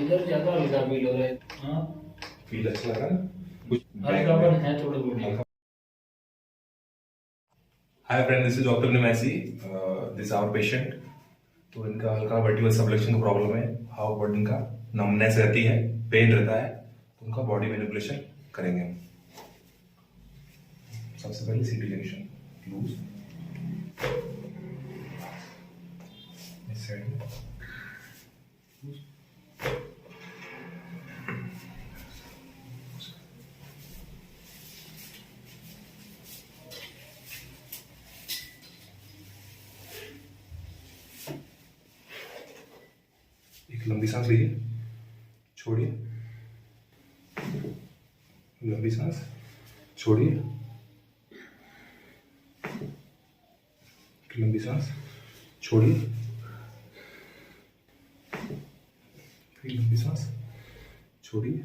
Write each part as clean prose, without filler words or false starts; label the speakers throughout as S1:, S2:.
S1: इधर ज्यादा हल्का फील हो रहा है। हाँ,
S2: फील अच्छा लग रहा है कुछ
S1: हल्कापन है थोड़ा body.
S2: Hi friend, this is doctor Nimaisi. This our patient. तो इनका हल्का वर्टिबल सबलक्शन का प्रॉब्लम है। हाउ बॉडी इनका नमनेस रहती है, पेन रहता है, तो उनका बॉडी मैनिपुलेशन करेंगे हम। सबसे पहले सीटी जंक्शन लूज इस साइड में एक लंबी सांस लीजिए, छोड़िए, लंबी सांस छोड़िए, लंबी सांस छोड़िए, फिर लंबी सांस छोड़िए,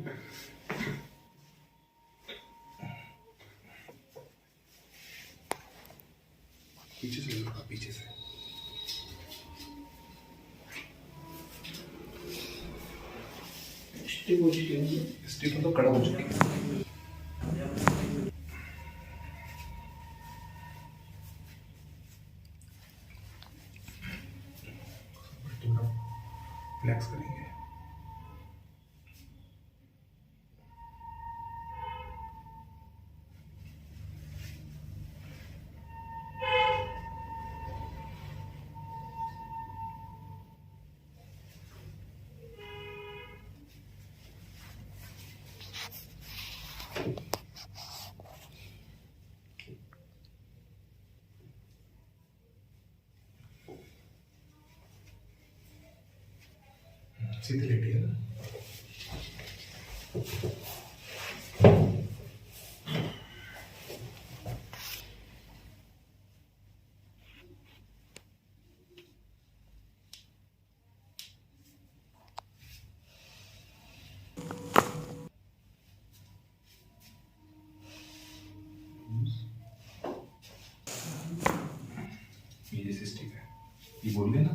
S2: पीछे से लो, पीछे से स्टिक मतलब कड़ा हो चुकी है। रिलैक्स करेंगे। सीधे लेटिए ना। ये जैसे स्टिक है, ये बोल गए ना,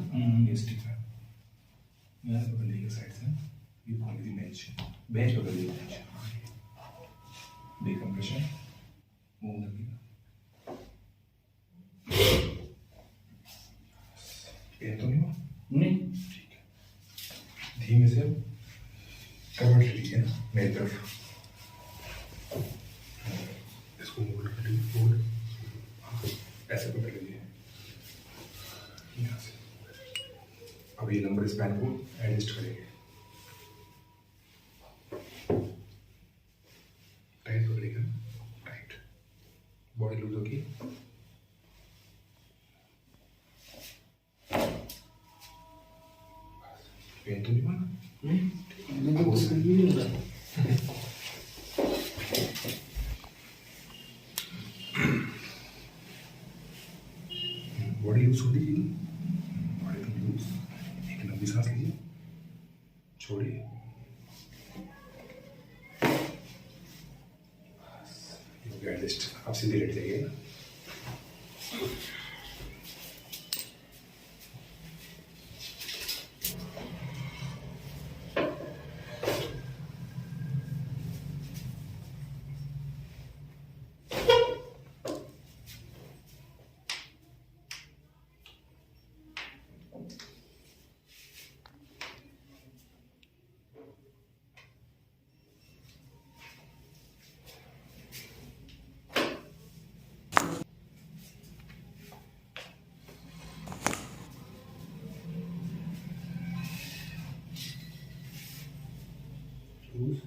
S2: ये स्टिक है। यहाँ से पकड़ लीजिए साइड से, ये पकड़ लीजिए बेंच, बेंच पकड़ लीजिए बेंच। डिकम्प्रेशन मुंह लगिएगा, पेन तो नहीं हुआ?
S1: नहीं,
S2: ठीक है। धीमे से करवट ले लीजिए ना मेरी तरफ, इसको मोड़ कर लीजिए, मोड़ ऐसे पकड़ लीजिए यहाँ से। अब ये नंबर स्पैन को एडजस्ट करेंगे। टाइट पकड़ेगा, टाइट, बॉडी लूज होगी। पेन तो नहीं हुआ ना? बॉडी लूज हो दीजिए, बॉडी लूज। एक लंबी सांस लीजिए, छोड़िए, एडजस्ट। आप सीधे लेट जाइए ना। लूज,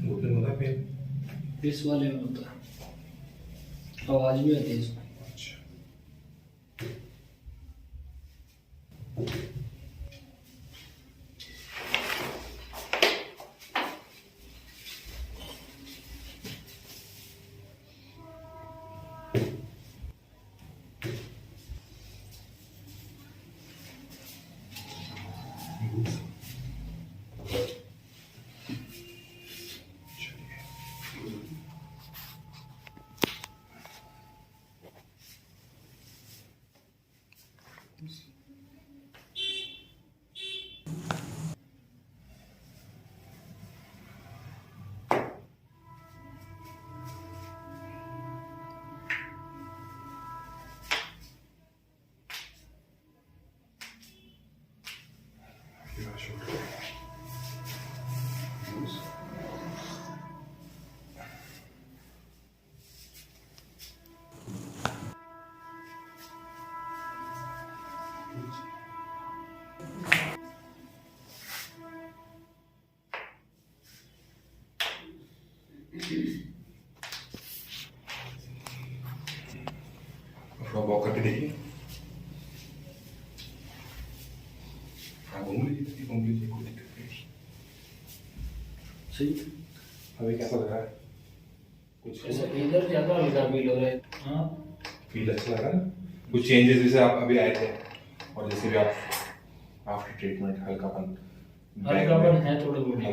S2: घुटने में होता है पेन?
S1: इस वाले में होता है। आवाज भी आती है इसमें।
S2: अच्छा। Your shoulder. Loose. थोड़ा वॉक करके देखिए। हाँ, घूम लीजिए, कोई दिक्कत नहीं।
S1: सही।
S2: अभी कैसा लग रहा है? कुछ
S1: ऐसा इधर ज्यादा हल्का फील हो रहा है। हाँ।
S2: फील अच्छा लग रहा है? कुछ चेंजेस जैसे आप अभी आए थे और जैसे भी आप आफ्टर ट्रीटमेंट हल्कापन
S1: हल्कापन है थोड़ा बहुत।